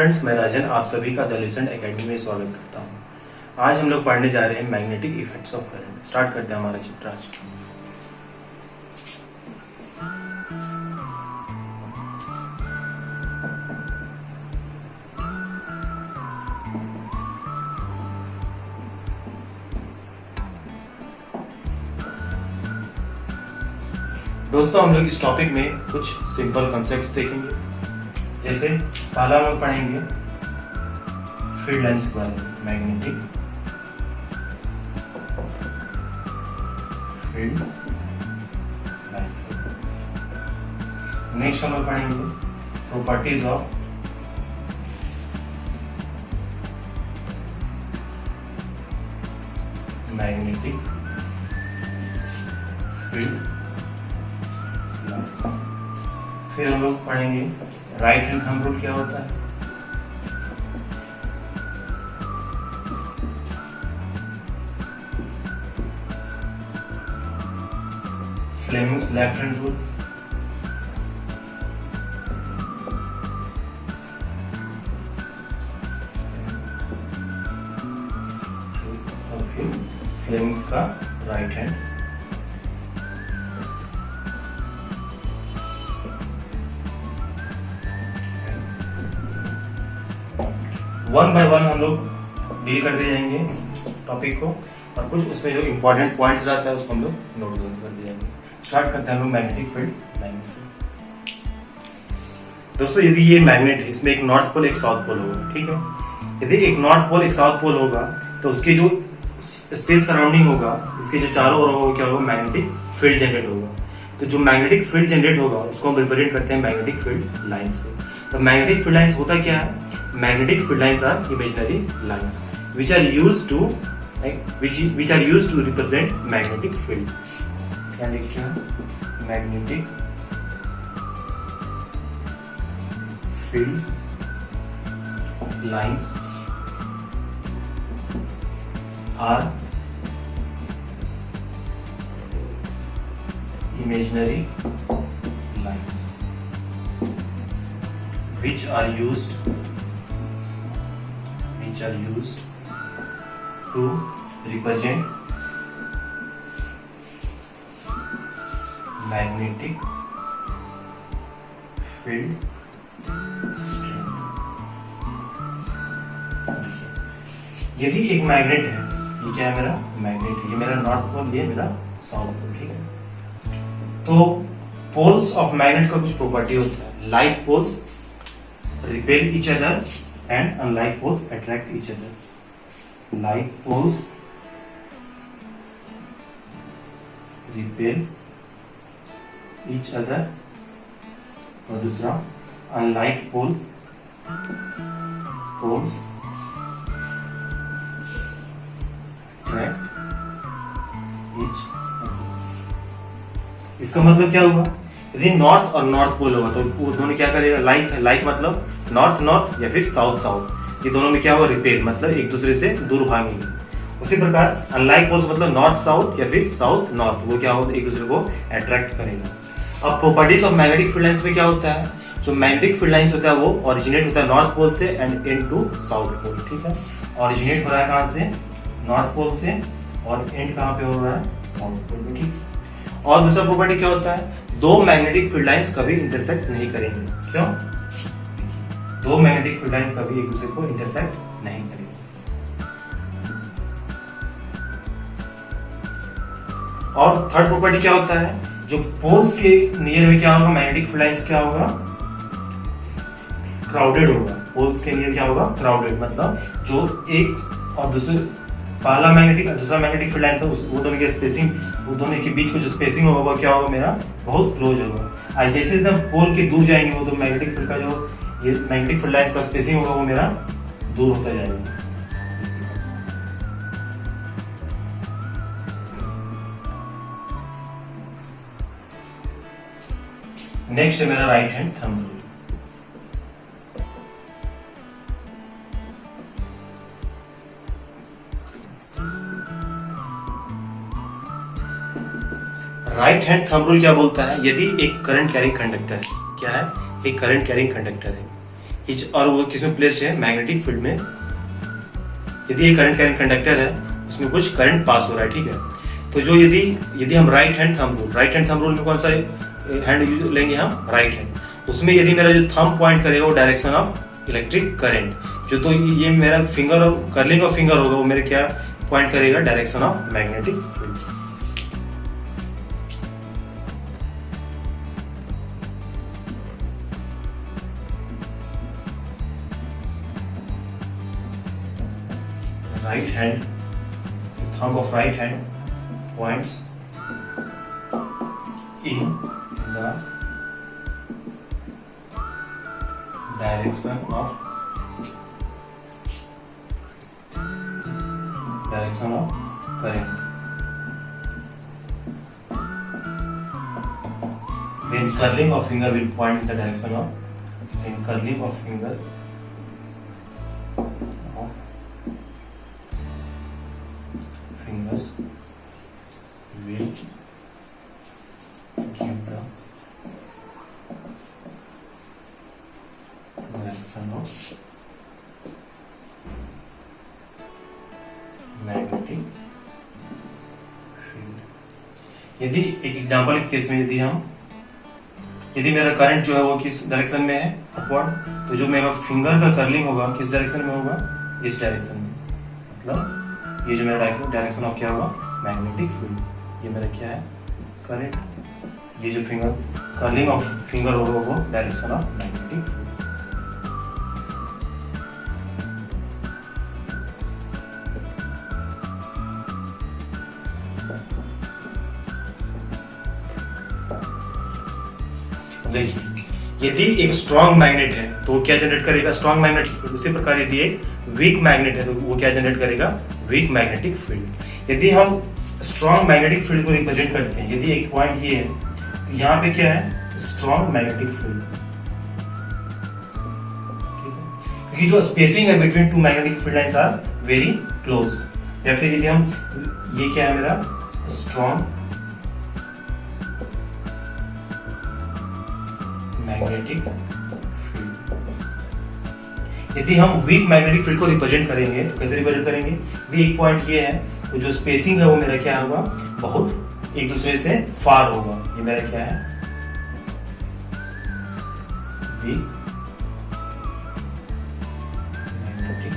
Friends, मैं राजन आप सभी का द लेजेंड एकेडमी में स्वागत करता हूं। आज हम लोग पढ़ने जा रहे हैं magnetic effects of current. Start करते हैं हमारा चैप्टर आज। दोस्तों, हम लोग इस टॉपिक में कुछ सिंपल कॉन्सेप्ट्स देखेंगे। जैसे पहला हम लोग पढ़ेंगे फील्ड लाइंस के बारे में, मैग्नेटिक फील्ड लाइंस। नेक्स्ट हम लोग पढ़ेंगे properties of magnetic field lines. फिर हम लोग पढ़ेंगे राइट हैंड थंब रूल क्या होता है। Fleming's left hand rule. और फिर फ्लेमिंग्स का right hand. One by one हम लोग डील करते जाएंगे टॉपिक को, और कुछ उसमें जो इंपॉर्टेंट पॉइंट्स रहता है उसको हम लोग नोट डाउन करते जाएंगे। स्टार्ट करते हैं हम लोग मैग्नेटिक फील्ड लाइन से। दोस्तों, यदि ये मैग्नेट है, इसमें एक नॉर्थ पोल एक साउथ पोल होगा, ठीक है। यदि एक नॉर्थ पोल एक साउथ पोल होगा तो उसकी जो स्पेस सराउंडिंग होगा, इसके जो चारों ओर होगा, क्या होगा, मैग्नेटिक फील्ड जनरेट होगा। तो जो मैग्नेटिक फील्ड जनरेट होगा उसको हम रिप्रेजेंट करते हैं मैग्नेटिक फील्ड लाइन से। तो मैग्नेटिक फील्ड लाइंस होता क्या है? Magnetic field lines are imaginary lines which are used to represent magnetic field. क्या लिखते हैं? Magnetic field lines are imaginary lines which are used to represent magnetic field strength. यदि एक मैग्नेट है, ये क्या है, मेरा मैग्नेट है, ये मेरा नॉर्थ पोल, ये मेरा साउथ पोल, ठीक है। तो पोल्स ऑफ मैग्नेट का कुछ प्रॉपर्टी होता है। Like poles repel each other and unlike poles attract each other. Like poles repel each other, और दूसरा unlike poles attract each other. इसका मतलब क्या होगा? यदि नॉर्थ और नॉर्थ पोल होगा तो वो दोनों क्या करेगा? लाइक मतलब नॉर्थ नॉर्थ या फिर साउथ साउथ, ये दोनों में क्या होगा? रिपेल मतलब एक दूसरे से दूर भागेंगे। उसी प्रकार अनलाइक पोल्स मतलब नॉर्थ साउथ या फिर साउथ नॉर्थ, वो क्या होगा? एक दूसरे को अट्रैक्ट करेगा। अब properties of magnetic field lines में क्या होता है? जो मैग्नेटिक फील्ड लाइंस होता है वो ओरिजिनेट होता है नॉर्थ पोल से and and to south pole, ठीक है। ओरिजिनेट हो रहा है कहाँ से? नॉर्थ पोल से, और एंड कहाँ पे हो रहा है? साउथ पोल पे, ठीक। और दूसरा प्रॉपर्टी क्या होता है? दो मैग्नेटिक फील्ड लाइंस कभी इंटरसेक्ट नहीं करेंगे। क्यों? दो मैग्नेटिक फील्ड लाइंस कभी एक दूसरे को इंटरसेक्ट नहीं करेंगे। और थर्ड प्रॉपर्टी क्या होता है? जो पोल्स के नियर में क्या होगा? मैग्नेटिक फील्ड लाइंस क्या होगा? क्राउडेड होगा। पोल्स के नियर क्या होगा? क्राउडेड मतलब जो एक और दूसरे, पहला मैग्नेटिक और दूसरा मैग्नेटिक फील्ड लाइंस है, वो दोनों के स्पेसिंग, वो दोनों के बीच में जो स्पेसिंग होगा वो क्या होगा? मेरा बहुत क्लोज होगा। और जैसे जैसे हम पोल के दूर जाएंगे वो तो मैग्नेटिक फील्ड का जो ये मैग्नेटिक फील्ड लाइंस का स्पेसिंग होगा वो मेरा दूर होता जाएगा। नेक्स्ट है मेरा right hand thumb rule. Right hand thumb rule क्या बोलता है? यदि एक करंट कैरिंग कंडक्टर है, क्या है? एक करंट कैरिंग कंडक्टर है, और वो किसमें प्लेस्ड है, मैग्नेटिक फील्ड में। यदि ये करंट कंडक्टर है, उसमें कुछ करंट पास हो रहा है, ठीक है। तो जो यदि हम राइट हैंड थंब रूल में कौन सा हैंड लेंगे हम, राइट हैंड, उसमें यदि मेरा जो थंब पॉइंट करेगा वो डायरेक्शन ऑफ इलेक्ट्रिक करंट, जो तो ये मेरा फिंगर कर्लिंग ऑफ फिंगर होगा वो मेरे क्या पॉइंट करेगा, direction of magnetic field. Right hand, thumb of right hand points in the direction of current. Then curling of finger will point in the direction of, then curling of fingers will give the direction of magnetic field. यदि एक example के case में यदि मेरा current जो है वो किस डायरेक्शन में है, अपवर्ड, तो जो मेरा फिंगर का कर्लिंग होगा किस डायरेक्शन में होगा, इस डायरेक्शन में। मतलब ये जो मेरा डायरेक्शन ऑफ क्या होगा, मैग्नेटिक फील्ड। ये मेरा क्या है, करंट, ये जो फिंगर कर्लिंग ऑफ फिंगर होगा वो डायरेक्शन ऑफ मैग्नेटिक फील्ड। देखिए, यदि एक स्ट्रॉन्ग मैग्नेट है तो वो क्या जनरेट करेगा, स्ट्रॉन्ग मैग्नेट। उसी प्रकार यदि एक वीक मैग्नेट है तो वो क्या जनरेट करेगा, वीक मैग्नेटिक फील्ड। यदि हम स्ट्रॉन्ग मैग्नेटिक फील्ड को रिप्रेजेंट करते हैं, यदि एक पॉइंट ये है तो यहाँ पे क्या है, स्ट्रॉन्ग मैग्नेटिक फील्ड, क्योंकि जो स्पेसिंग है between two magnetic field lines are very close. या फिर यदि हम, ये क्या है मेरा, स्ट्रॉन्ग मैग्नेटिक फील्ड। यदि हम वीक मैग्नेटिक फील्ड को रिप्रेजेंट करेंगे तो कैसे रिप्रेजेंट करेंगे, यदि एक पॉइंट ये है तो जो स्पेसिंग है वो मेरा क्या होगा, बहुत एक दूसरे से फार होगा। ये मेरा क्या है, वीक मैग्नेटिक।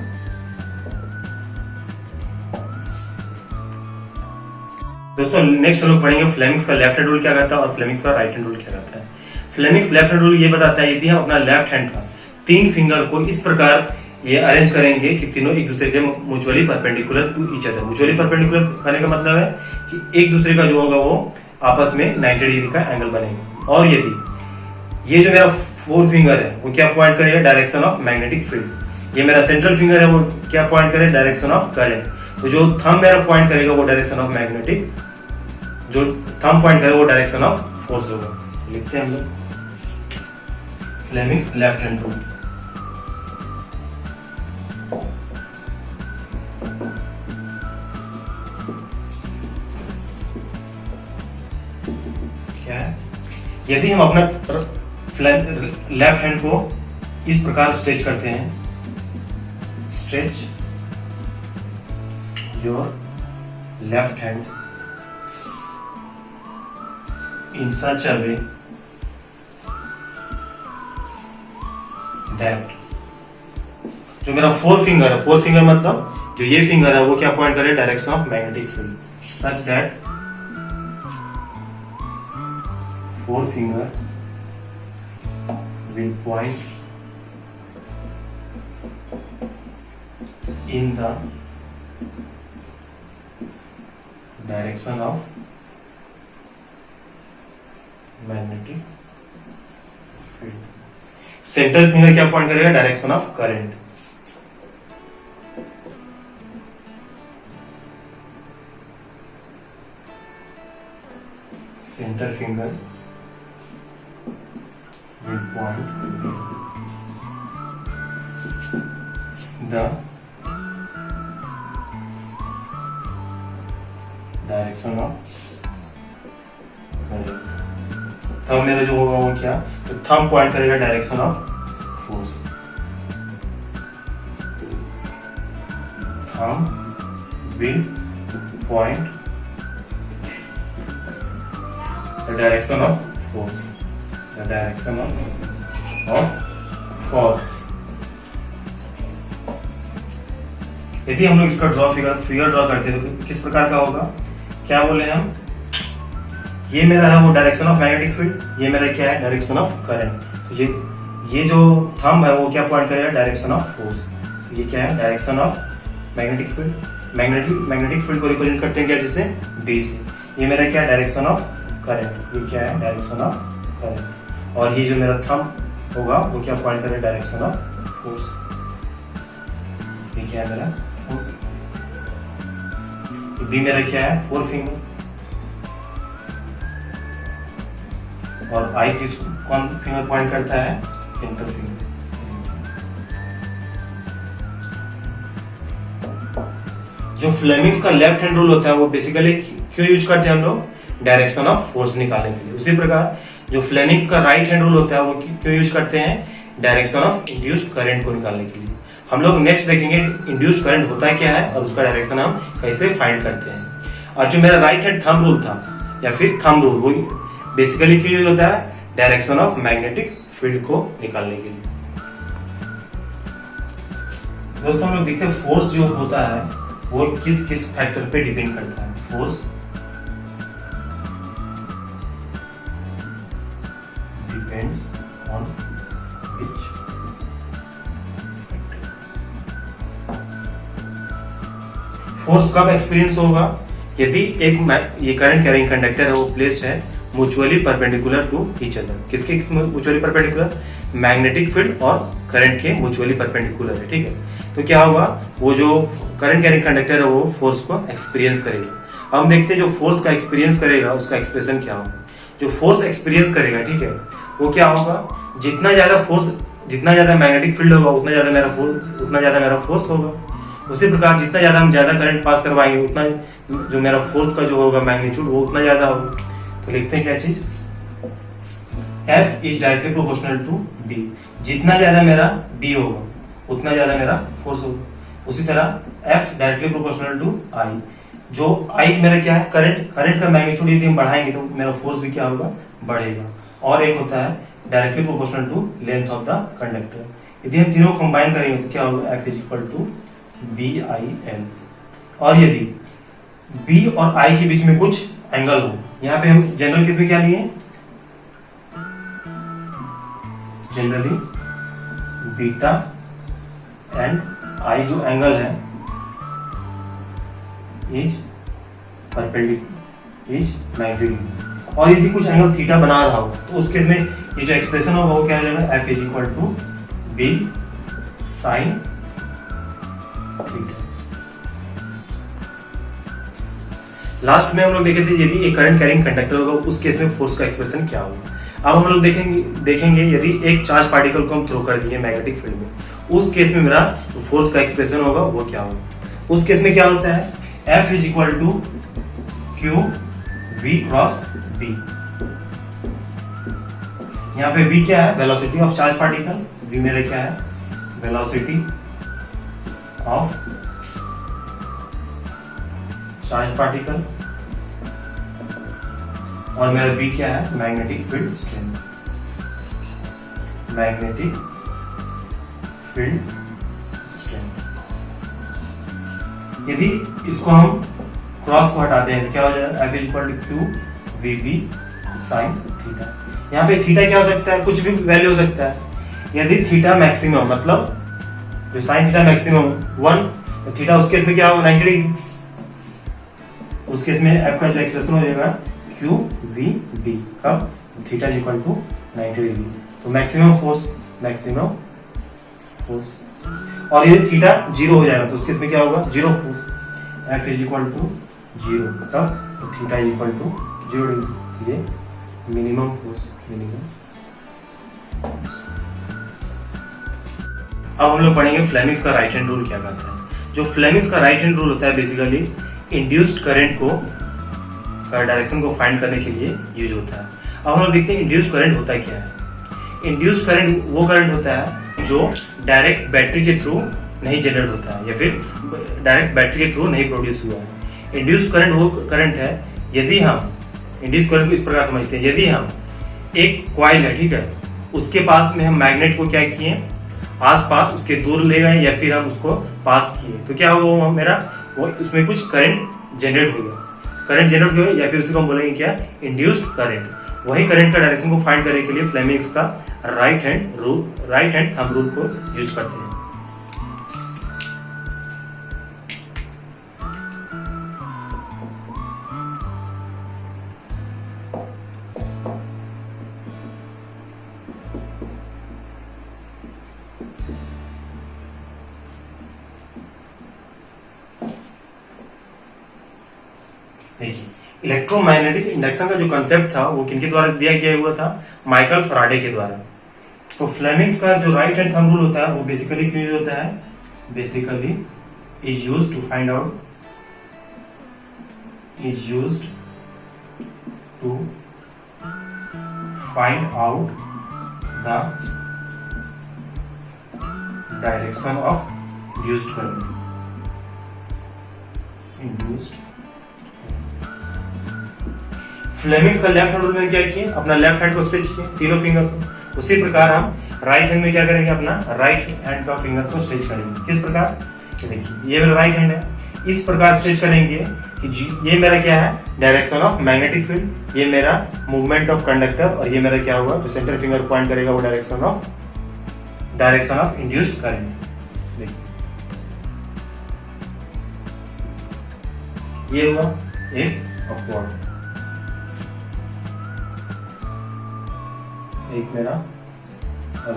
दोस्तों नेक्स्ट हम लोग पढ़ेंगे फ्लेमिंग्स का लेफ्ट हैंड रूल क्या कहता है और फ्लेमिंग्स का राइट हैंड रूल क्या कहता है। फ्लेमिंग्स लेफ्ट हैंड रूल ये बताता है, यदि हम अपना लेफ्ट हैंड का 3 फिंगर को इस प्रकार ये अरेंज करेंगे कि तीनों एक दूसरे के mutually perpendicular to each other. Mutually perpendicular करने का मतलब है कि एक दूसरे का जो होगा वो आपस में 90 डिग्री का एंगल बनेगा। और यदि ये जो मेरा 4 फिंगर है वो क्या पॉइंट करेगा, डायरेक्शन ऑफ मैग्नेटिक फील्ड। ये मेरा सेंट्रल फिंगर है वो क्या पॉइंट करेगा, डायरेक्शन ऑफ करंट। तो जो थंब मेरा पॉइंट करेगा वो डायरेक्शन ऑफ मैग्नेटिक, जो थंब पॉइंट करेगा वो डायरेक्शन ऑफ फोर्स होगा। लिखते हैं हम लोग फ्लेमिंग्स लेफ्ट हैंड रूल। क्या है, यदि हम अपना लेफ्ट हैंड को इस प्रकार स्ट्रेच करते हैं, stretch your left hand in such a way that, जो मेरा 4 फिंगर है, 4 फिंगर मतलब जो ये फिंगर है वो क्या पॉइंट करे, direction of magnetic field, such that 4 finger will point in the direction of magnetic field. Central finger क्या पॉइंट करेगा, direction of current. Centre finger will point the direction of current। Thumb मेरा जो होगा वो क्या, तो thumb point करेगा direction of force. thumb will point the direction of force. The direction of force. यदि हम लोग इसका फिगर ड्रॉ करते हैं तो किस प्रकार का होगा, क्या बोले हम, ये मेरा है वो डायरेक्शन ऑफ मैग्नेटिक फील्ड, ये मेरा क्या है डायरेक्शन ऑफ करंट। तो ये जो थंब है वो क्या पॉइंट करेगा, डायरेक्शन ऑफ फोर्स। तो ये क्या है, direction of magnetic field. Magnetic field को रिप्रेजेंट करते हैं क्या, जिससे बी से। ये मेरा क्या, डायरेक्शन ऑफ करंट, ये क्या है डायरेक्शन ऑफ करंट। और ये जो मेरा थंब होगा वो क्या पॉइंट करेगा, डायरेक्शन ऑफ फोर्स। ये क्या है मेरा, बी मेरा क्या है, 4 फिंगर। और आई किस कौन फिंगर पॉइंट करता है, सेंटर फिंगर। जो फ्लेमिंग्स का लेफ्ट हैंड रूल होता है वो बेसिकली क्यों यूज करते हैं हम लोग, डायरेक्शन ऑफ फोर्स निकालने के लिए। उसी प्रकार जो फ्लेमिंग्स का राइट हैंड रूल होता है वो क्यों यूज करते हैं, डायरेक्शन ऑफ इंड्यूस्ड करंट को निकालने के लिए। हम लोग नेक्स्ट देखेंगे इंड्यूस्ड करंट होता है क्या है और उसका डायरेक्शन हम कैसे फाइंड करते हैं। और जो मेरा राइट हैंड थंब रूल था या फिर थंब रूल, वो बेसिकली क्यों यूज होता है, डायरेक्शन ऑफ मैग्नेटिक फील्ड को निकालने के लिए। दोस्तों हम लोग देखते हैं फोर्स जो होता है वो किस किस फैक्टर पे डिपेंड करता है। Force depends on which force कब एक्सपीरियंस होगा, यदि एक ये करंट कैरिंग कंडक्टर है वो प्लेस्ड है mutually perpendicular to each other. किसके म्यूचुअली परपेंडिकुलर, मैग्नेटिक फील्ड और करंट के म्यूचुअली परपेंडिकुलर है, ठीक है। तो क्या होगा, वो जो करंट कैरिंग कंडक्टर है वो फोर्स को एक्सपीरियंस करेगा। हम देखते हैं जो फोर्स का एक्सपीरियंस करेगा उसका एक्सप्रेशन क्या होगा। जो फोर्स एक्सपीरियंस करेगा, ठीक है, वो क्या होगा, जितना ज्यादा मैग्नेटिक फील्ड होगा उतना ज्यादा मेरा फोर्स होगा। उसी प्रकार जितना ज्यादा हम ज्यादा करंट पास करवाएंगे उतना जो मेरा फोर्स का जो होगा मैग्नीट्यूड वो उतना ज्यादा होगा। तो लिखते हैं क्या चीज, F is directly proportional to B। जितना ज्यादा मेरा B होगा उतना ज्यादा मेरा फोर्स होगा। उसी तरह F directly proportional to I। जो I मेरा क्या है, करंट का मैग्नीट्यूड यदि हम बढ़ाएंगे तो मेरा फोर्स भी क्या होगा, बढ़ेगा। और एक होता है directly proportional to length of the conductor. यदि हम तीनों कंबाइन करेंगे तो क्या होगा, F is equal to BIL। और यदि B और I के बीच में कुछ एंगल हो, यहाँ पे हम जनरल केस में क्या लिए, जनरली बीटा एंड I जो एंगल है इज परपेंडिकुलर इज 90 डिग्री। और यदि कुछ एंगल थीटा बना रहा हो तो उस केस में ये जो एक्सप्रेशन होगा वो क्या हो जाएगा, F is equal to B sine theta. Last में हम लोग देखे थे यदि एक करंट कैरिंग कंडक्टर होगा उस केस में फोर्स का एक्सप्रेशन क्या होगा। अब हम लोग देखेंगे यदि एक चार्ज पार्टिकल को हम थ्रो कर दिए मैग्नेटिक फील्ड में, उस केस में मेरा फोर्स का एक्सप्रेशन होगा वो क्या होगा। उस केस में क्या होता है, F is equal to Q V cross B। यहाँ पे V क्या है, velocity of charge particle. V मेरा क्या है, वेलोसिटी ऑफ चार्ज पार्टिकल। और मेरा B क्या है, magnetic field strength. Magnetic field strength. यदि इसको हम क्रॉस को हटाते हैं तो क्या हो जाएगा, F is equal to Q VB sine theta. यहाँ पे थीटा क्या हो सकता है, कुछ भी वैल्यू हो सकता है। यदि थीटा मैक्सिमम, मतलब जो साइन थीटा मैक्सिमम 1, तो थीटा उस केस में क्या होगा, 90 डिग्री। उस केस में F का जो एक्सप्रेशन हो जाएगा Q V B, कब, theta is equal to 90 degree. तो मैक्सिमम फोर्स। और यदि थीटा 0 हो जाएगा तो उस केस में क्या होगा, 0 force. F is equal to 0, तब theta is equal to 0 degree. ये मिनिमम फोर्स। अब हम लोग पढ़ेंगे फ्लेमिंग्स का राइट हैंड रूल क्या कहता है। जो फ्लेमिंग्स का राइट हैंड रूल होता है बेसिकली इंड्यूस्ड करंट को डायरेक्शन को फाइंड करने के लिए यूज होता है। अब हम लोग देखते हैं इंड्यूस्ड करंट होता है क्या है। इंड्यूस्ड करंट वो करंट होता है जो डायरेक्ट बैटरी के थ्रू नहीं जनरेट होता है या फिर डायरेक्ट बैटरी के थ्रू नहीं प्रोड्यूस हुआ है। इंड्यूस्ड करंट वो करंट है, यदि हम इंड्यूस्ड करंट को इस प्रकार समझते हैं, यदि हम एक कॉइल है, ठीक है, उसके पास में हम मैग्नेट को क्या किए, आस पास उसके दूर ले गए या फिर हम उसको पास किए, तो क्या होगा, वो मेरा वो उसमें कुछ करंट जनरेट होगा, करंट जनरेट होगा या फिर उसको हम बोलेंगे क्या, इंड्यूस्ड करंट। वही करंट का डायरेक्शन को फाइंड करने के लिए फ्लेमिंग्स का राइट हैंड थंब रूल को यूज करते हैं। देखिए, इलेक्ट्रोमैग्नेटिक इंडक्शन का जो कंसेप्ट था वो किनके द्वारा दिया गया हुआ था, माइकल फैराडे के द्वारा। तो फ्लेमिंग्स का जो राइट हैंड थंब रूल होता है वो बेसिकली क्यों यूज होता है, basically is used to find out the direction of induced current. Fleming's का लेफ्ट हैंड रूल में क्या किए, अपना लेफ्ट हैंड को स्ट्रेच किए, तीनों फिंगर को। उसी प्रकार हम राइट हैंड में क्या करेंगे, अपना राइट हैंड का फिंगर को स्ट्रेच करेंगे। किस प्रकार, देखिए ये मेरा राइट हैंड है, इस प्रकार स्ट्रेच करेंगे कि ये मेरा क्या है, डायरेक्शन ऑफ मैग्नेटिक फील्ड, ये मेरा मूवमेंट ऑफ कंडक्टर, और ये मेरा क्या होगा, जो सेंटर फिंगर पॉइंट करेगा वो डायरेक्शन ऑफ इंड्यूस्ड करंट। देखिए ये हुआ एक अपवर्ड, एक मेरा, और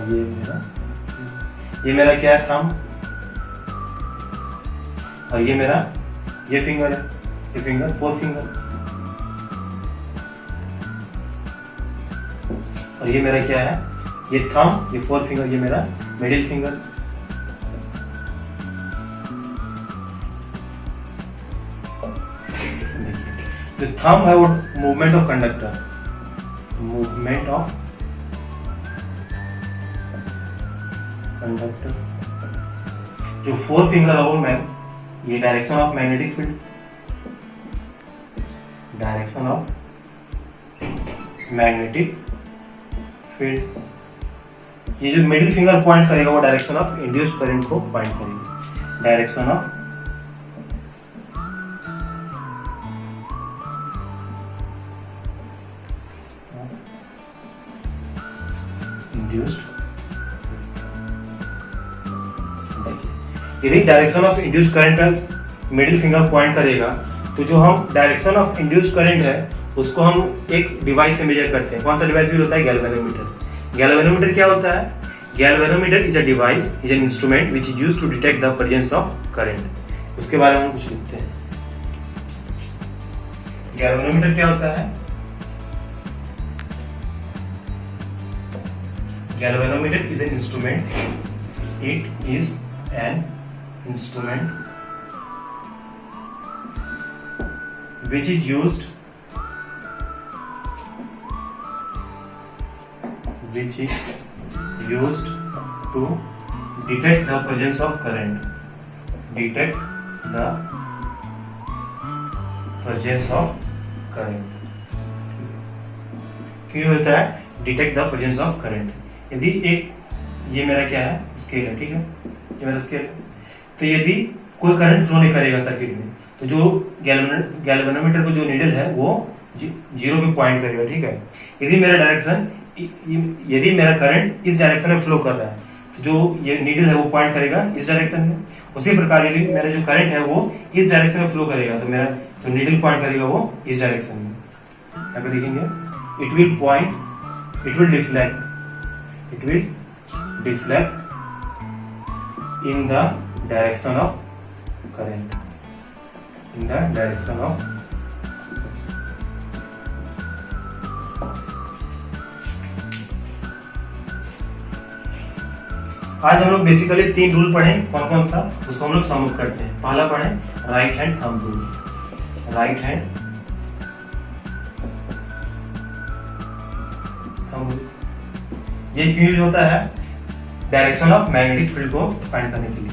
ये मेरा क्या है, थंब, और ये फिंगर है, ये फिंगर, फोर्थ फिंगर, और ये मेरा क्या है, ये थंब, ये फोर्थ फिंगर, ये मेरा मिडिल फिंगर। जो थंब है वो मूवमेंट ऑफ कंडक्टर, जो फोर फिंगर है वो ये डायरेक्शन ऑफ मैग्नेटिक फील्ड, ये जो मिडिल फिंगर पॉइंट करेगा वो डायरेक्शन ऑफ इंड्यूस्ड करंट को पॉइंट करेगी, डायरेक्शन ऑफ इंड्यूस्ड। यदि डायरेक्शन ऑफ इंड्यूस्ड करंट का मिडिल फिंगर पॉइंट करेगा, तो जो हम डायरेक्शन ऑफ इंड्यूस्ड करंट है उसको हम एक डिवाइस से मेजर करते हैं। कौन सा डिवाइस यूज होता है, गैल्वेनोमीटर। गैल्वेनोमीटर क्या होता है, galvanometer is a device, is an instrument which is used to detect the presence of current. उसके बारे में हम कुछ लिखते हैं। गैल्वेनोमीटर क्या होता है, galvanometer is an instrument, it is an instrument which is used to detect the presence of current, क्यों होता है, detect the presence of current. यदि एक, ये मेरा क्या है, स्केल है, ठीक है, ये मेरा स्केल है, तो यदि कोई करंट फ्लो नहीं करेगा सर्किट में, तो जो गैल्वेनोमीटर को जो नीडल है वो जीरो पे पॉइंट करेगा, ठीक है। यदि मेरा करंट इस डायरेक्शन में फ्लो कर रहा है, तो जो ये नीडल है वो पॉइंट करेगा इस डायरेक्शन में। उसी प्रकार यदि मेरा जो करंट है वो इस डायरेक्शन में फ्लो करेगा, तो मेरा जो नीडल पॉइंट करेगा वो इस डायरेक्शन में। यहाँ पे देखेंगे, it will deflect in the direction of current, आज हम लोग बेसिकली 3 रूल पढ़े, कौन कौन सा, उसको हम लोग सम अप करते हैं। पहला पढ़े right hand thumb rule. Right hand thumb rule ये क्यों यूज होता है, डायरेक्शन ऑफ मैग्नेटिक फील्ड को फाइंड करने के लिए।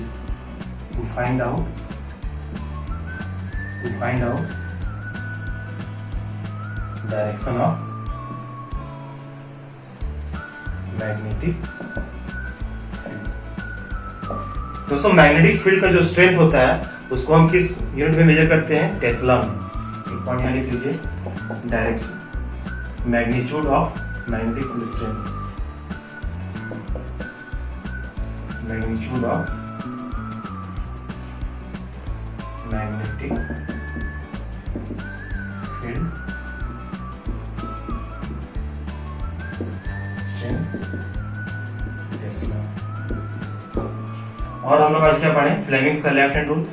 find out direction of magnetic field. दोस्तों मैग्नेटिक फील्ड का जो स्ट्रेंथ होता है उसको हम किस यूनिट में मेजर करते हैं? टेस्ला में। एक पॉइंट यहाँ लिख लीजिए, direction magnitude of magnetic field strength, magnitude of magnetic field strength Tesla. और हम लोग आज क्या पढ़े? फ्लेमिंग्स का लेफ्ट हैंड रूल।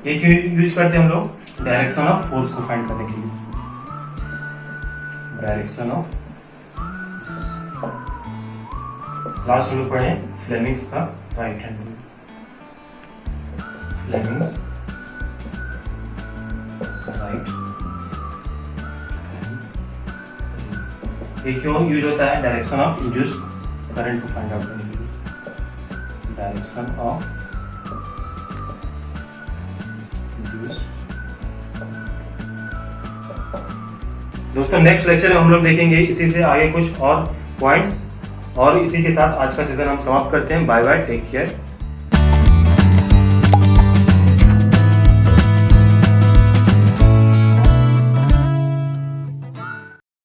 ये क्यों यूज करते हैं हम लोग? डायरेक्शन ऑफ फोर्स को फाइंड करने के लिए। डायरेक्शन ऑफ, लास्ट हम लोग पढ़े फ्लेमिंग्स का right hand rule. Fleming's right, ये क्यों यूज होता है? डायरेक्शन ऑफ इंड्यूस्ड करंट को फाइंड आउट करने के लिए। डायरेक्शन ऑफ दोस्तों नेक्स्ट लेक्चर में हम लोग देखेंगे इसी से आगे कुछ और पॉइंट्स, और इसी के साथ आज का सेशन हम समाप्त करते हैं। Bye bye, take care.